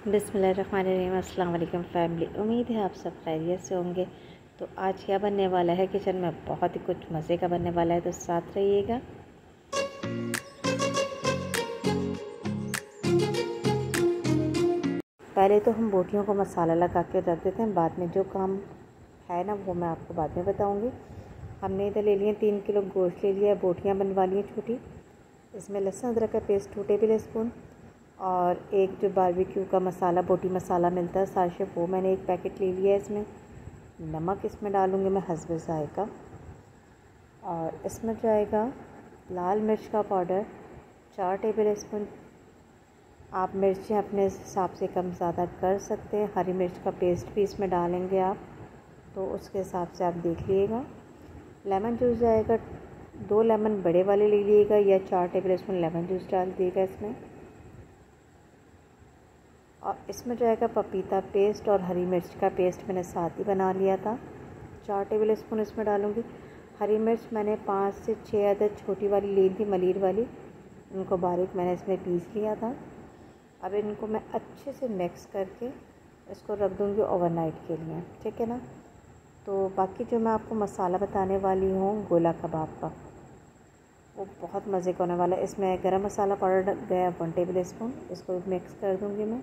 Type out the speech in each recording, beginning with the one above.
बिस्मिल्लाहिर्रहमानिर्रहीम। अस्सलाम वालेकुम फैमिली, उम्मीद है आप सब खैरियत से होंगे। तो आज क्या बनने वाला है किचन में, बहुत ही कुछ मज़े का बनने वाला है, तो साथ रहिएगा। पहले तो हम बोटियों को मसाला लगा के रख देते हैं, बाद में जो काम है ना वो मैं आपको बाद में बताऊँगी। हमने इधर ले लिए 3 किलो गोश्त ले लिया, बोटियाँ बनवा ली छोटी। इसमें लहसुन अदरक का पेस्ट 2 टेबल स्पून और एक जो बारबेक्यू का मसाला बोटी मसाला मिलता है साशे, वो मैंने एक पैकेट ले लिया है। इसमें नमक इसमें डालूँगी मैं हस्ब ज़ायक़ा, और इसमें जाएगा लाल मिर्च का पाउडर 4 टेबल स्पून। आप मिर्चें अपने हिसाब से कम ज़्यादा कर सकते हैं। हरी मिर्च का पेस्ट भी इसमें डालेंगे आप, तो उसके हिसाब से आप देख लीजिएगा। लेमन जूस जाएगा, 2 लेमन बड़े वाले ले लीजिएगा या 4 टेबल स्पून लेमन जूस डाल दिएगा इसमें। और इसमें जाएगा पपीता पेस्ट और हरी मिर्च का पेस्ट, मैंने साथ ही बना लिया था, 4 टेबल स्पून इसमें डालूँगी। हरी मिर्च मैंने 5 से 6 अदद छोटी वाली ली थी, मलीर वाली, उनको बारीक मैंने इसमें पीस लिया था। अब इनको मैं अच्छे से मिक्स करके इसको रख दूँगी ओवरनाइट के लिए, ठीक है ना। तो बाकी जो मैं आपको मसाला बताने वाली हूँ गोला कबाब का, वो बहुत मज़े का होने वाला है। इसमें गरम मसाला पाउडर गया 1 टेबल स्पून, इसको मिक्स कर दूँगी मैं,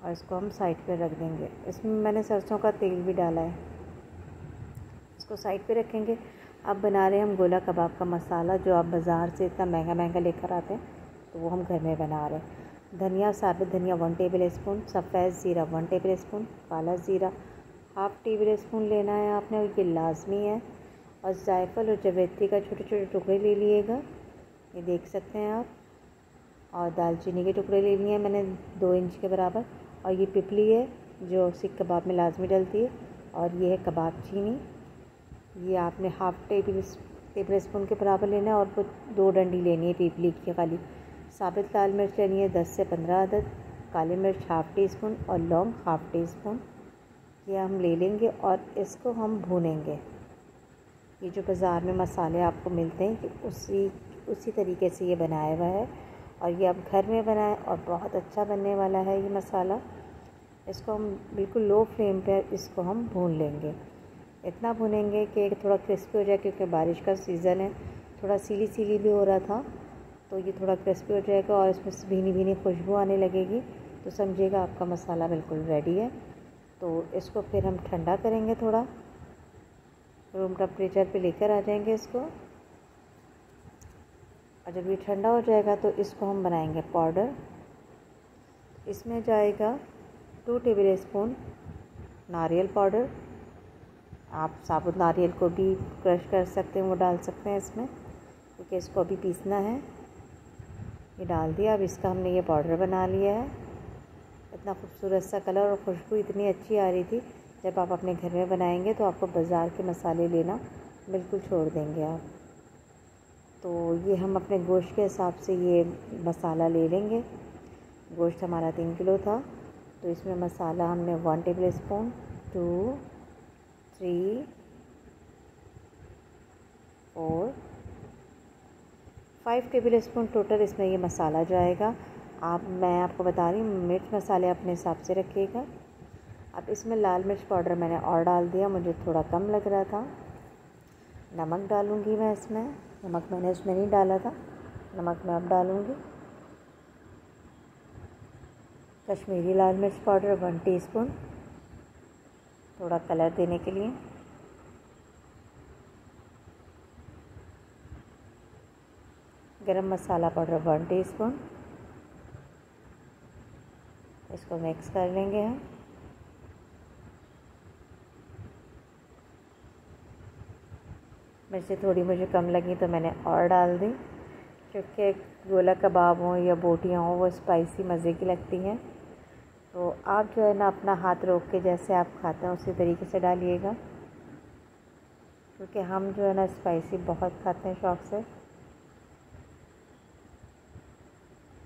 और इसको हम साइड पे रख देंगे। इसमें मैंने सरसों का तेल भी डाला है, इसको साइड पे रखेंगे। अब बना रहे हैं हम गोला कबाब का मसाला, जो आप बाज़ार से इतना महंगा महंगा लेकर आते हैं, तो वो हम घर में बना रहे हैं। धनिया, साबुत धनिया 1 टेबल स्पून, सफ़ेद ज़ीरा 1 टेबल स्पून, काला ज़ीरा 1/2 टेबल स्पून लेना है आपने, और ये लाजमी है। और जायफल और जवैत्री का छोटे छोटे टुकड़े ले लिएगा, ये देख सकते हैं आप। और दालचीनी के टुकड़े ले लिए हैं मैंने 2 इंच के बराबर। और ये पिपली है जो सीख कबाब में लाजमी डलती है। और ये है कबाब चीनी, ये आपने 1/2 टेबल स्पून के बराबर लेना है। और वो 2 डंडी लेनी है पिपली की खाली। साबित लाल मिर्च लेनी है 10 से 15 अदद, काली मिर्च 1/2 टी स्पून और लौंग 1/2 टी स्पून, ये हम ले लेंगे। और इसको हम भूनेंगे। ये जो बाज़ार में मसाले आपको मिलते हैं कि उसी तरीके से ये बनाया हुआ है, और ये अब घर में बनाए और बहुत अच्छा बनने वाला है ये मसाला। इसको हम बिल्कुल लो फ्लेम पे इसको हम भून लेंगे। इतना भूनेंगे कि थोड़ा क्रिस्पी हो जाए, क्योंकि बारिश का सीज़न है, थोड़ा सीली सीली भी हो रहा था, तो ये थोड़ा क्रिस्पी हो जाएगा और इसमें भीनी भीनी खुशबू आने लगेगी, तो समझिएगा आपका मसाला बिल्कुल रेडी है। तो इसको फिर हम ठंडा करेंगे, थोड़ा रूम टेम्परेचर पे लेकर आ जाएंगे इसको। और जब ये ठंडा हो जाएगा तो इसको हम बनाएंगे पाउडर। इसमें जाएगा 2 टेबल स्पून नारियल पाउडर, आप साबुत नारियल को भी क्रश कर सकते हैं, वो डाल सकते हैं इसमें, क्योंकि इसको अभी पीसना है। ये डाल दिया। अब इसका हमने ये पाउडर बना लिया है। इतना खूबसूरत सा कलर और खुशबू इतनी अच्छी आ रही थी। जब आप अपने घर में बनाएंगे तो आपको बाज़ार के मसाले लेना बिल्कुल छोड़ देंगे आप। तो ये हम अपने गोश्त के हिसाब से ये मसाला ले लेंगे। गोश्त हमारा 3 किलो था, तो इसमें मसाला हमने 1 table spoon, 2, 3, 4, 5 table spoon total इसमें ये मसाला जाएगा। मैं आपको बता रही हूँ, मिर्च मसाले अपने हिसाब से रखिएगा। अब इसमें लाल मिर्च पाउडर मैंने और डाल दिया, मुझे थोड़ा कम लग रहा था। नमक डालूँगी मैं इसमें, नमक मैंने इसमें नहीं डाला था, नमक मैं अब डालूँगी। कश्मीरी लाल मिर्च पाउडर 1 टीस्पून, थोड़ा कलर देने के लिए। गरम मसाला पाउडर 1 टीस्पून, इसको मिक्स कर लेंगे हम। मिर्ची थोड़ी मुझे कम लगी तो मैंने और डाल दी, क्योंकि गोला कबाब हों या बोटियाँ हों वो स्पाइसी मज़े की लगती हैं। तो आप जो है ना अपना हाथ रोक के जैसे आप खाते हैं उसी तरीके से डालिएगा, क्योंकि हम जो है ना स्पाइसी बहुत खाते हैं शौक़ से।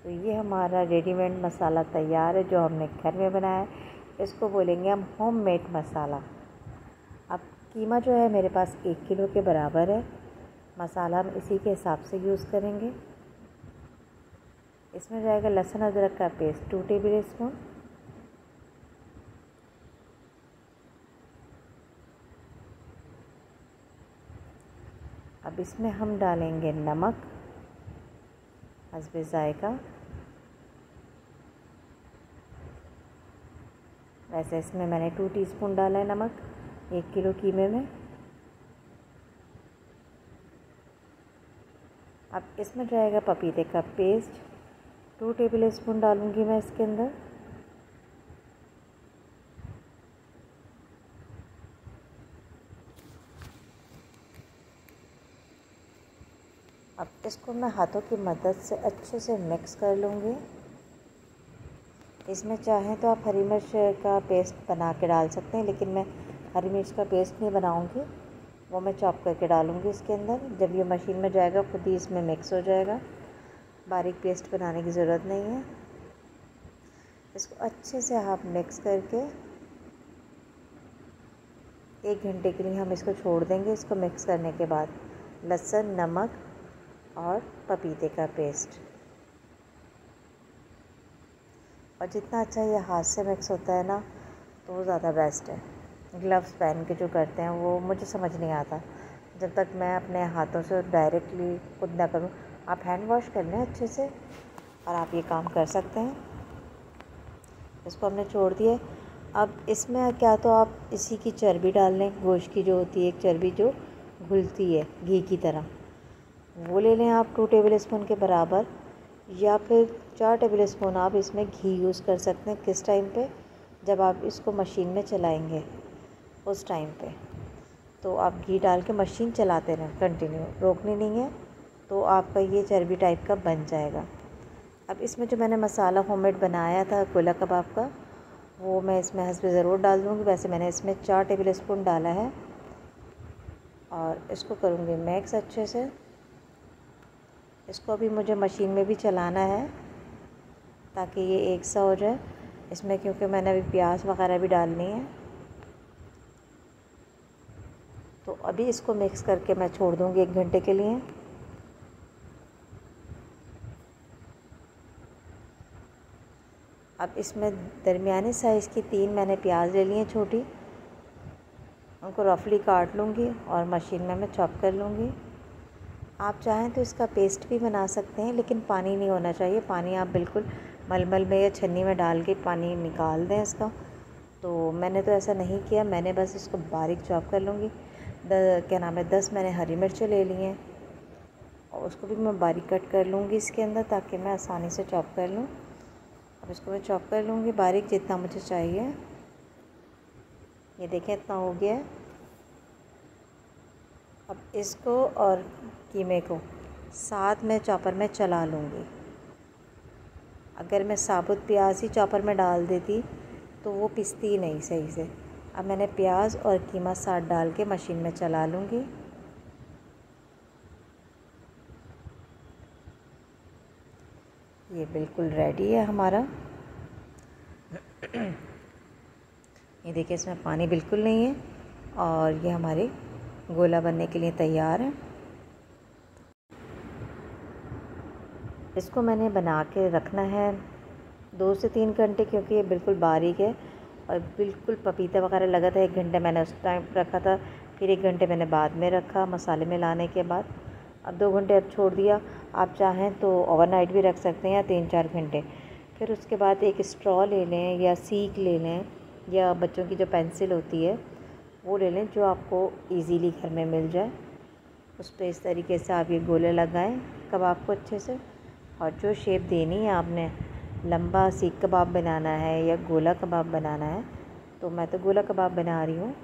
तो ये हमारा रेडीमेड मसाला तैयार है जो हमने घर में बनाया है। इसको बोलेंगे हम होममेड मसाला। अब कीमा जो है मेरे पास 1 किलो के बराबर है। मसाला हम इसी के हिसाब से यूज़ करेंगे। इसमें जाएगा लहसुन अदरक का पेस्ट 2 टेबल स्पून। अब इसमें हम डालेंगे नमक हस्बे जायका। वैसे इसमें मैंने 2 टीस्पून डाला है नमक 1 किलो कीमे में। अब इसमें जाएगा पपीते का पेस्ट 2 टेबल स्पून डालूँगी मैं इसके अंदर। अब इसको मैं हाथों की मदद से अच्छे से मिक्स कर लूँगी। इसमें चाहें तो आप हरी मिर्च का पेस्ट बना के डाल सकते हैं, लेकिन मैं हरी मिर्च का पेस्ट नहीं बनाऊँगी, वो मैं चॉप करके डालूँगी इसके अंदर। जब ये मशीन में जाएगा खुद ही इसमें मिक्स हो जाएगा, बारीक पेस्ट बनाने की ज़रूरत नहीं है। इसको अच्छे से आप मिक्स करके 1 घंटे के लिए हम इसको छोड़ देंगे। इसको मिक्स करने के बाद लहसुन, नमक और पपीते का पेस्ट, और जितना अच्छा ये हाथ से मिक्स होता है ना तो वो ज़्यादा बेस्ट है। ग्लव्स पहन के जो करते हैं वो मुझे समझ नहीं आता जब तक मैं अपने हाथों से डायरेक्टली खुद ना करूँ। आप हैंड वॉश कर लें अच्छे से और आप ये काम कर सकते हैं। इसको हमने छोड़ दिया। अब इसमें क्या तो आप इसी की चर्बी डाल लें, गोश्त की जो होती है एक चर्बी जो घुलती है घी की तरह, वो ले लें आप 2 टेबल स्पून के बराबर, या फिर 4 टेबल स्पून आप इसमें घी यूज़ कर सकते हैं। किस टाइम पे? जब आप इसको मशीन में चलाएंगे उस टाइम पे तो आप घी डाल के मशीन चलाते रहें कंटिन्यू, रोकनी नहीं है, तो आपका ये चर्बी टाइप का बन जाएगा। अब इसमें जो मैंने मसाला होममेड बनाया था गोला कबाब का, वो मैं इसमें हस्बे ज़रूर डाल दूँगी। वैसे मैंने इसमें 4 टेबल स्पून डाला है और इसको करूँगी मिक्स अच्छे से। इसको अभी मुझे मशीन में भी चलाना है ताकि ये एक सा हो जाए इसमें, क्योंकि मैंने अभी प्याज वगैरह भी डालनी है। तो अभी इसको मिक्स करके मैं छोड़ दूँगी 1 घंटे के लिए। अब इसमें दरमियाने साइज़ की 3 मैंने प्याज ले ली हैं छोटी, उनको रफली काट लूँगी और मशीन में मैं चॉप कर लूँगी। आप चाहें तो इसका पेस्ट भी बना सकते हैं, लेकिन पानी नहीं होना चाहिए। पानी आप बिल्कुल मलमल में या छन्नी में डाल के पानी निकाल दें इसका। तो मैंने तो ऐसा नहीं किया, मैंने बस इसको बारीक चॉप कर लूँगी। क्या नाम है 10 मैंने हरी मिर्चें ले ली हैं और उसको भी मैं बारीक कट कर लूँगी इसके अंदर, ताकि मैं आसानी से चॉप कर लूँ। अब इसको मैं चॉप कर लूँगी बारीक जितना मुझे चाहिए। ये देखें इतना हो गया है। अब इसको और कीमे को साथ में चॉपर में चला लूँगी। अगर मैं साबुत प्याज ही चॉपर में डाल देती तो वो पिसती नहीं सही से। अब मैंने प्याज और कीमा साथ डाल के मशीन में चला लूँगी। ये बिल्कुल रेडी है हमारा। ये देखिए इसमें पानी बिल्कुल नहीं है और ये हमारे गोला बनने के लिए तैयार है। इसको मैंने बना के रखना है 2 से 3 घंटे, क्योंकि ये बिल्कुल बारीक है और बिल्कुल पपीता वगैरह लगा था। 1 घंटे मैंने उस टाइम रखा था, फिर 1 घंटे मैंने बाद में रखा मसाले में लाने के बाद। अब 2 घंटे अब छोड़ दिया। आप चाहें तो ओवरनाइट भी रख सकते हैं या 3-4 घंटे। फिर उसके बाद एक स्ट्रॉ ले लें या सीक ले लें, या बच्चों की जो पेंसिल होती है वो ले लें जो आपको इजीली घर में मिल जाए। उस पर इस तरीके से आप ये गोले लगाएं कबाब को अच्छे से, और जो शेप देनी है आपने, लंबा सीख कबाब बनाना है या गोला कबाब बनाना है, तो मैं तो गोला कबाब बना रही हूँ।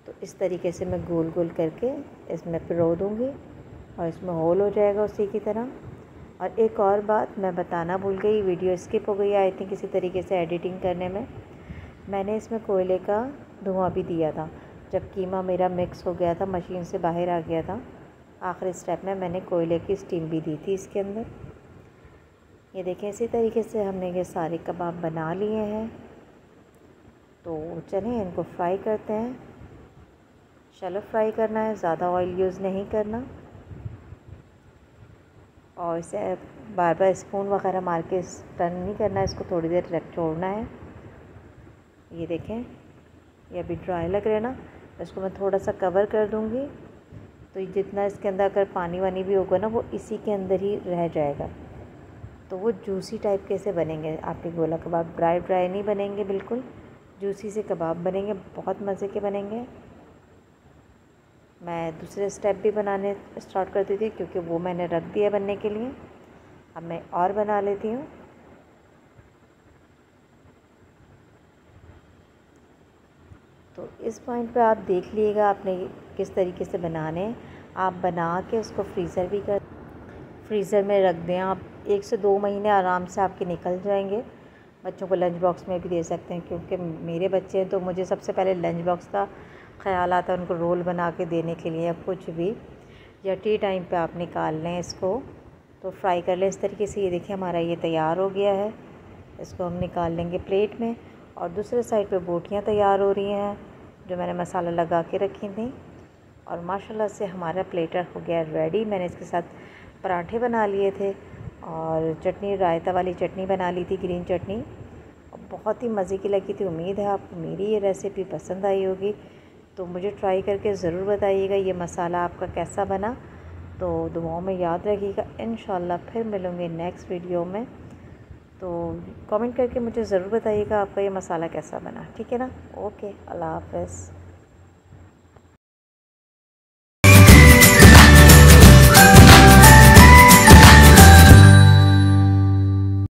तो इस तरीके से मैं गोल गोल करके इसमें पिरो दूँगी और इसमें होल हो जाएगा उसी की तरह। और एक और बात मैं बताना भूल गई, वीडियो स्किप हो गई आई थिंक किसी तरीके से एडिटिंग करने में। मैंने इसमें कोयले का धुआं भी दिया था। जब कीमा मेरा मिक्स हो गया था, मशीन से बाहर आ गया था, आखिरी स्टेप में मैंने कोयले की स्टीम भी दी थी इसके अंदर। ये देखें इसी तरीके से हमने ये सारे कबाब बना लिए हैं। तो चलें इनको फ्राई करते हैं। शैलो फ्राई करना है, ज़्यादा ऑयल यूज़ नहीं करना। और इसे बार बार स्पून वगैरह मार के टर्न नहीं करना है, इसको थोड़ी देर रख छोड़ना है। ये देखें, ये अभी ड्राई लग रहा है ना, इसको मैं थोड़ा सा कवर कर दूँगी। तो जितना इसके अंदर अगर पानी वानी भी होगा ना, वो इसी के अंदर ही रह जाएगा। तो वो जूसी टाइप कैसे बनेंगे आपके गोला कबाब, ड्राई ड्राई नहीं बनेंगे, बिल्कुल जूसी से कबाब बनेंगे, बहुत मज़े के बनेंगे। मैं दूसरे स्टेप भी बनाने स्टार्ट कर दी थी, क्योंकि वो मैंने रख दिया बनने के लिए। अब मैं और बना लेती हूँ। तो इस पॉइंट पे आप देख लीजिएगा आपने किस तरीके से बनाने हैं। आप बना के उसको फ्रीज़र में रख दें। आप 1 से 2 महीने आराम से आपके निकल जाएंगे। बच्चों को लंच बॉक्स में भी दे सकते हैं, क्योंकि मेरे बच्चे हैं तो मुझे सबसे पहले लंच बॉक्स का ख़्याल आता है उनको रोल बना के देने के लिए, या कुछ भी, या टी टाइम पे आप निकाल लें इसको तो फ्राई कर लें इस तरीके से। ये देखिए हमारा ये तैयार हो गया है। इसको हम निकाल लेंगे प्लेट में। और दूसरे साइड पे बोटियाँ तैयार हो रही हैं जो मैंने मसाला लगा के रखी थी। और माशाल्लाह से हमारा प्लेटर हो गया रेडी। मैंने इसके साथ पराठे बना लिए थे और चटनी, रायता वाली चटनी बना ली थी, ग्रीन चटनी, बहुत ही मज़े की लगी थी। उम्मीद है आपको मेरी ये रेसिपी पसंद आई होगी, तो मुझे ट्राई करके ज़रूर बताइएगा ये मसाला आपका कैसा बना। तो दुआओं में याद रखिएगा। इंशाल्लाह फिर मिलूँगी नेक्स्ट वीडियो में। तो कमेंट करके मुझे ज़रूर बताइएगा आपका ये मसाला कैसा बना, ठीक है ना। ओके, अल्लाह हाफ़िज़।